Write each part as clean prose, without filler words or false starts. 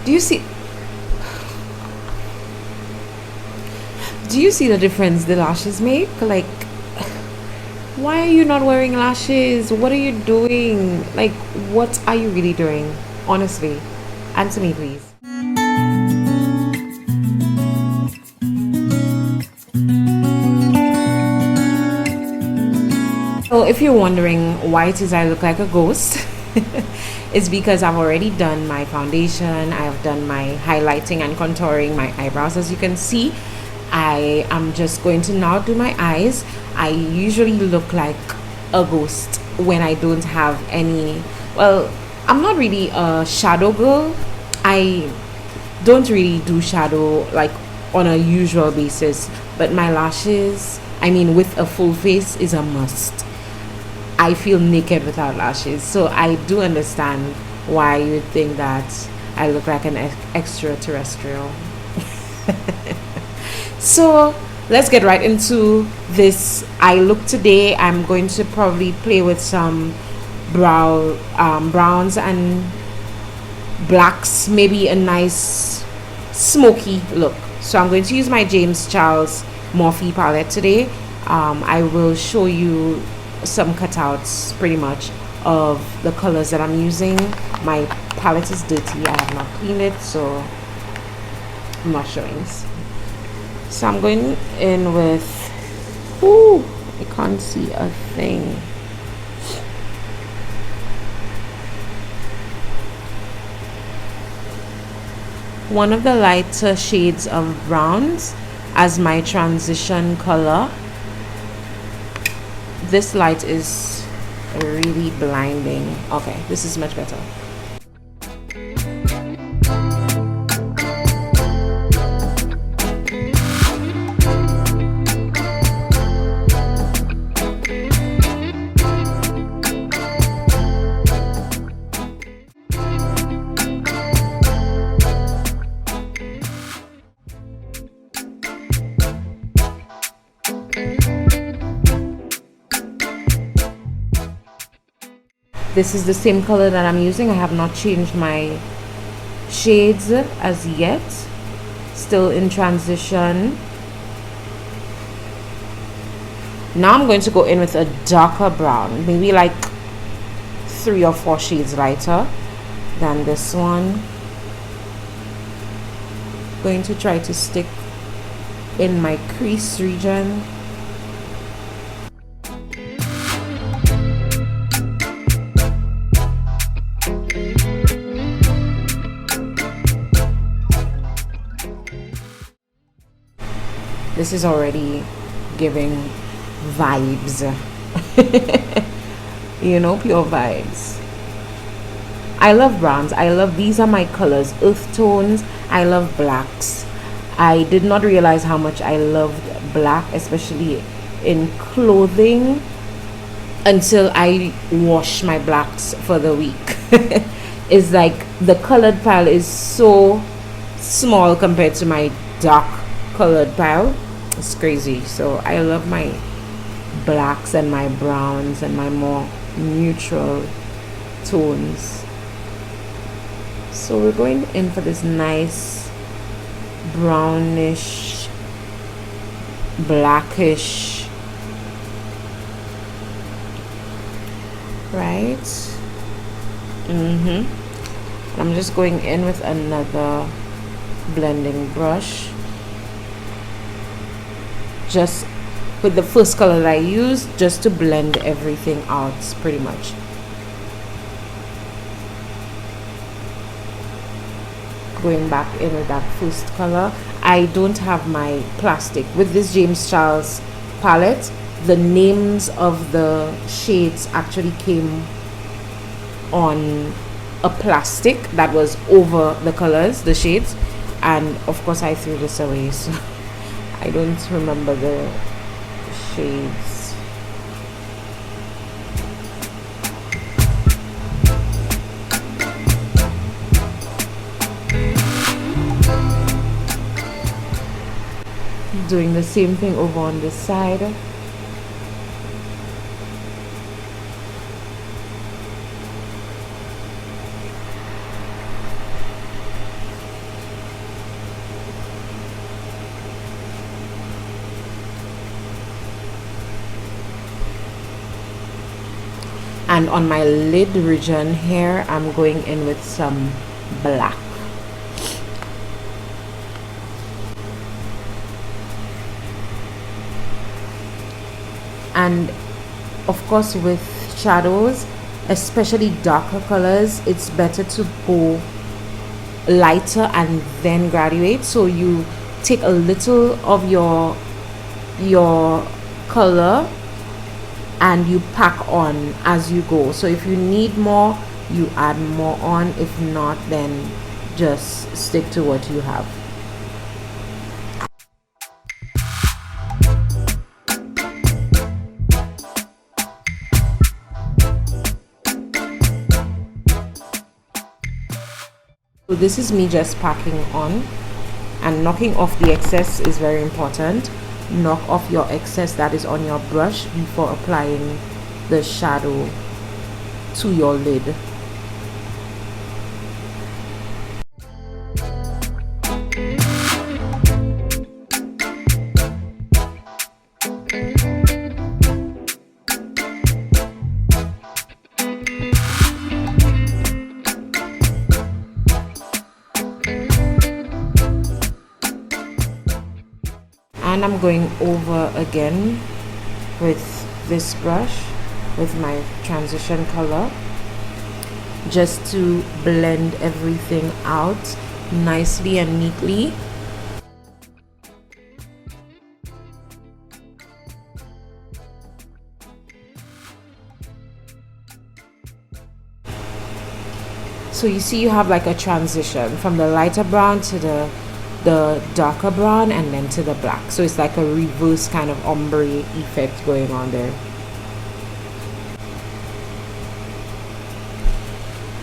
Do you see? Do you see the difference the lashes make? Like, why are you not wearing lashes? What are you doing? Like, what are you really doing? Honestly, answer me, please. So if you're wondering why it is I look like a ghost, it's because I've already done my foundation, I've done my highlighting and contouring my eyebrows. As you can see, I am just going to now do my eyes. I usually look like a ghost when I don't have any, well, I'm not really a shadow girl. I don't really do shadow like on a usual basis, but my lashes, I mean with a full face, is a must. I feel naked without lashes, so I do understand why you would think that I look like an extraterrestrial. So let's get right into this eye look today. I'm going to probably play with some browns and blacks, maybe a nice smoky look. So I'm going to use my James Charles Morphe palette today. I will show you some cutouts pretty much of the colors that I'm using. My palette is dirty, I have not cleaned it, so I'm not showing this. So I'm going in with, ooh, I can't see a thing. One of the lighter shades of browns as my transition color. This light is really blinding. Okay, this is much better. This is the same color that I'm using. I have not changed my shades as yet. Still in transition. Now I'm going to go in with a darker brown, maybe like 3 or 4 shades lighter than this one. Going to try to stick in my crease region. This is already giving vibes. You know, pure vibes. I love browns. I love, these are my colors, earth tones. I love blacks. I did not realize how much I loved black, especially in clothing, until I wash my blacks for the week. It's like the colored pile is so small compared to my dark colored pile. It's crazy. So I love my blacks and my browns and my more neutral tones. So we're going in for this nice brownish, blackish, right? I'm just going in with another blending brush, just with the first color that I used, just to blend everything out pretty much. Going back in with that first color. I don't have my plastic with this James Charles palette. The names of the shades actually came on a plastic that was over the colors, the shades, and of course I threw this away, so I don't remember the shades. Doing the same thing over on this side. And on my lid region here, I'm going in with some black. And of course, with shadows, especially darker colors, it's better to go lighter and then graduate. So you take a little of your color and you pack on as you go. So if you need more, you add more on. If not, then just stick to what you have. So this is me just packing on, and knocking off the excess is very important. Knock off your excess that is on your brush before applying the shadow to your lid. And I'm going over again with this brush with my transition color, just to blend everything out nicely and neatly. So you see you have like a transition from the lighter brown to the darker brown and then to the black. So it's like a reverse kind of ombre effect going on there.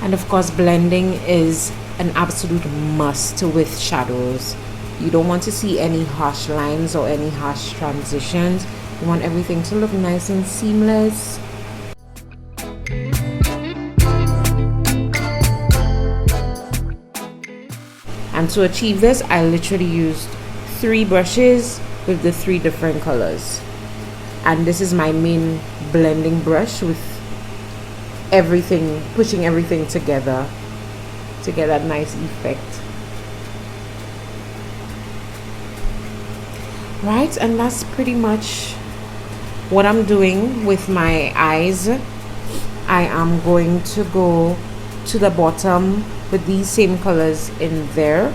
And of course, blending is an absolute must with shadows. You don't want to see any harsh lines or any harsh transitions. You want everything to look nice and seamless. And to achieve this, I literally used 3 brushes with the 3 different colors. And this is my main blending brush with everything, pushing everything together to get that nice effect. Right, and that's pretty much what I'm doing with my eyes. I am going to go to the bottom with these same colors in there.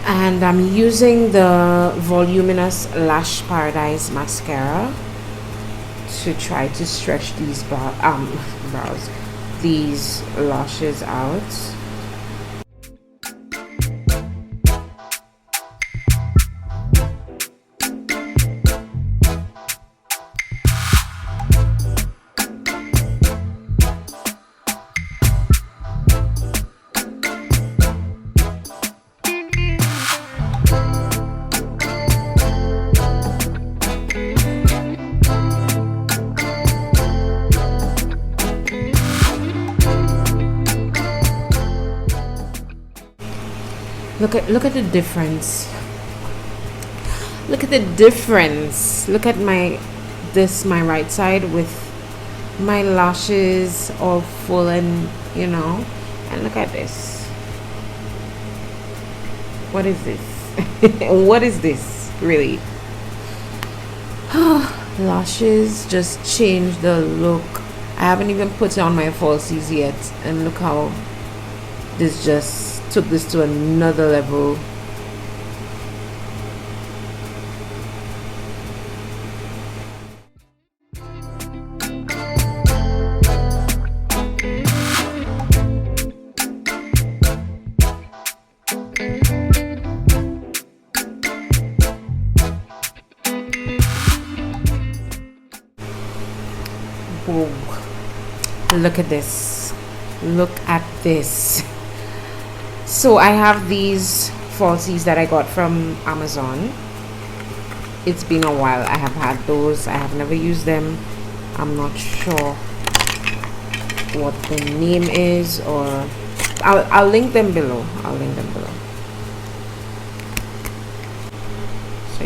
And I'm using the Voluminous Lash Paradise mascara to try to stretch these these lashes out. Look at the difference. Look at the difference. Look at my right side with my lashes all full, and you know, and look at this. What is this? What is this really? Lashes just changed the look. I haven't even put on my falsies yet, and look how this just took this to another level. Look at this. Look at this. So I have these falsies that I got from Amazon. It's been a while. I have had those. I have never used them. I'm not sure what the name is, or I'll link them below. I'll link them below. So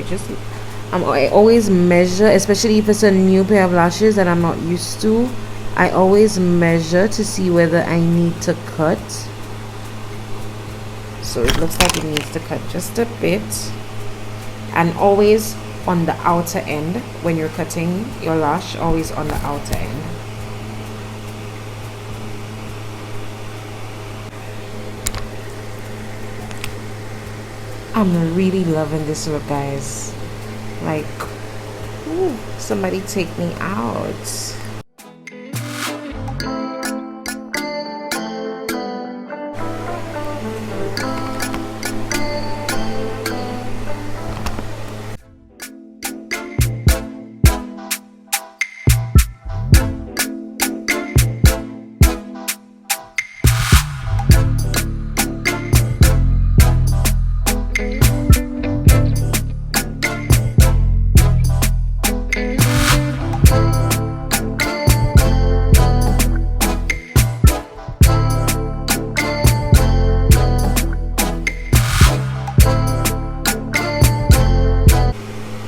I always measure, especially if it's a new pair of lashes that I'm not used to. I always measure to see whether I need to cut. So it looks like it needs to cut just a bit, and always on the outer end when you're cutting your lash, always on the outer end. I'm really loving this look, guys. Like, ooh, somebody take me out.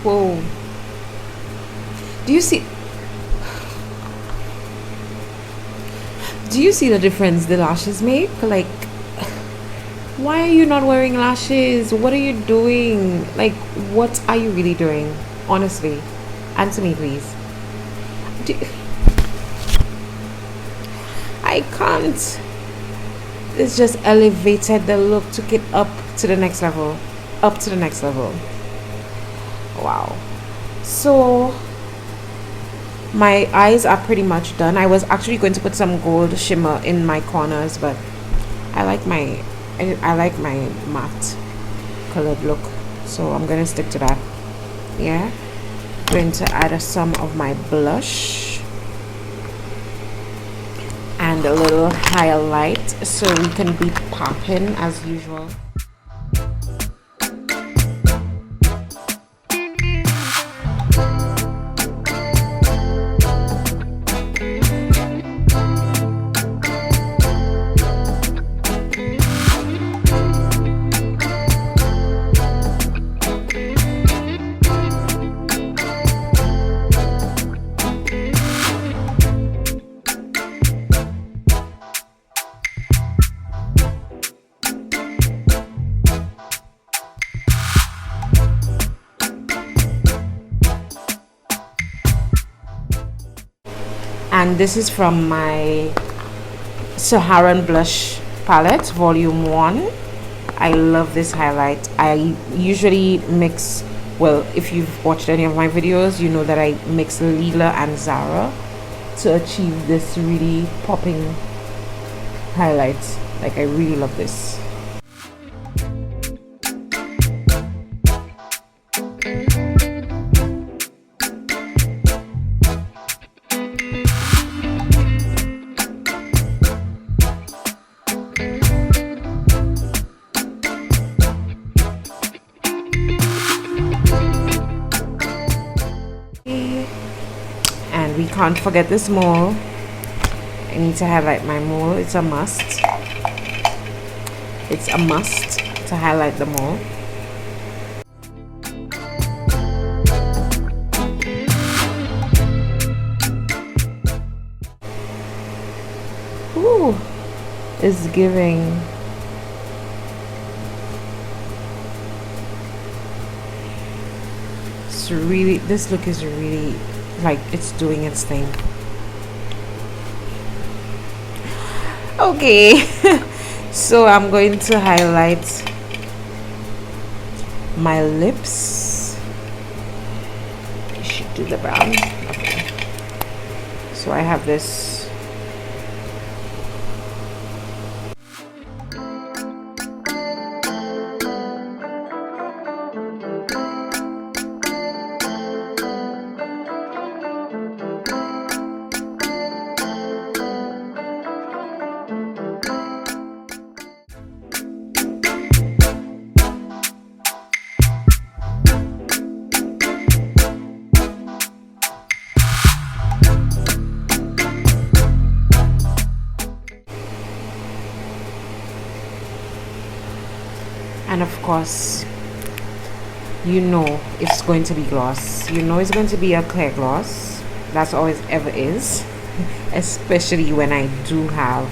Whoa. Do you see the difference the lashes make? Like, why are you not wearing lashes? What are you doing? Like, what are you really doing? Honestly, answer me, please. I can't. It's just elevated the look, took it up to the next level. Up to the next level. Wow. So my eyes are pretty much done. I was actually going to put some gold shimmer in my corners, but I like my matte colored look, so I'm gonna stick to that. Yeah, going to add some of my blush and a little highlight so we can be popping as usual. And this is from my Saharan blush palette, volume 1. I love this highlight. I usually mix, well, if you've watched any of my videos, you know that I mix Lila and Zara to achieve this really popping highlight. Like, I really love this. And we can't forget this mole. I need to highlight my mole. It's a must. It's a must to highlight the mole. Ooh, it's giving. It's really, this look is really, like, it's doing its thing. Okay. So I'm going to highlight my lips. You should do the brown. Okay. So I have this. And of course, you know it's going to be gloss. You know it's going to be a clear gloss. That's always ever is. Especially when I do have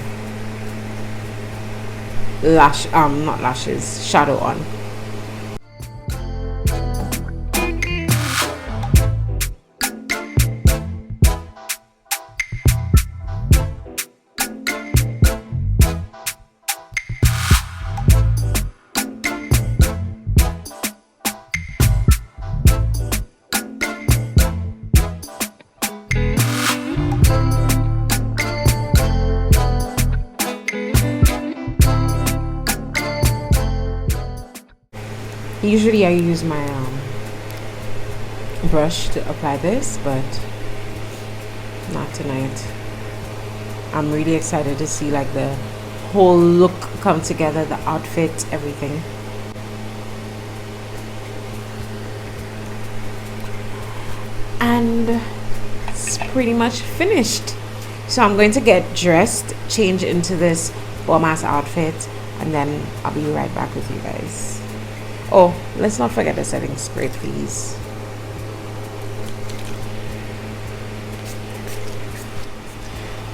not lashes, shadow on. Usually I use my brush to apply this, but not tonight. I'm really excited to see like the whole look come together, the outfit, everything. And it's pretty much finished. So I'm going to get dressed, change into this bomb ass outfit, and then I'll be right back with you guys. Oh, let's not forget the setting spray, please.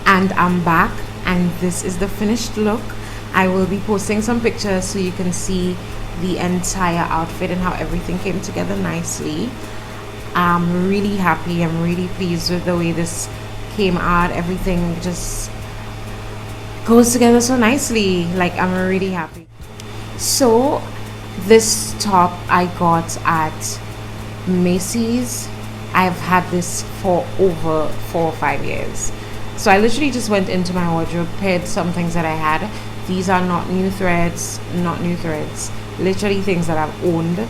And I'm back, and this is the finished look. I will be posting some pictures so you can see the entire outfit and how everything came together nicely. I'm really happy. I'm really pleased with the way this came out. Everything just goes together so nicely. Like, I'm really happy. So this top I got at Macy's. I've had this for over 4 or 5 years. So I literally just went into my wardrobe, paired some things that I had. These are not new threads, literally things that I've owned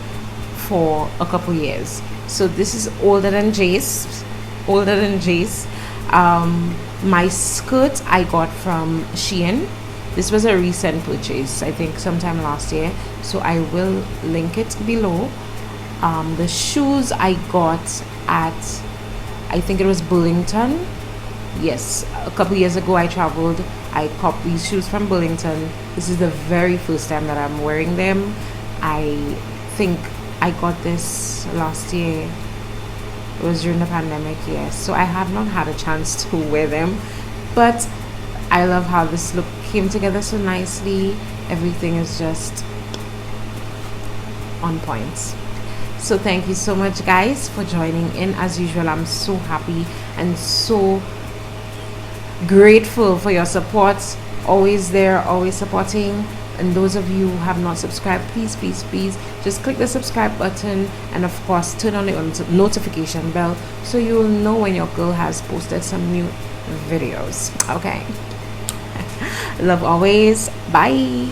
for a couple years. So this is older than Jace. My skirt I got from Shein. This was a recent purchase, I think sometime last year, so I will link it below. The shoes I got at, I think it was Burlington. Yes, a couple years ago I traveled. I copped these shoes from Burlington. This is the very first time that I'm wearing them. I think I got this last year. It was during the pandemic, yes. So I have not had a chance to wear them, but I love how this look came together so nicely. Everything is just on point. So thank you so much, guys, for joining in. As usual, I'm so happy and so grateful for your support. Always there, always supporting. And those of you who have not subscribed, please just click the subscribe button, and of course turn on the notification bell so you will know when your girl has posted some new videos. Okay. Love always. Bye.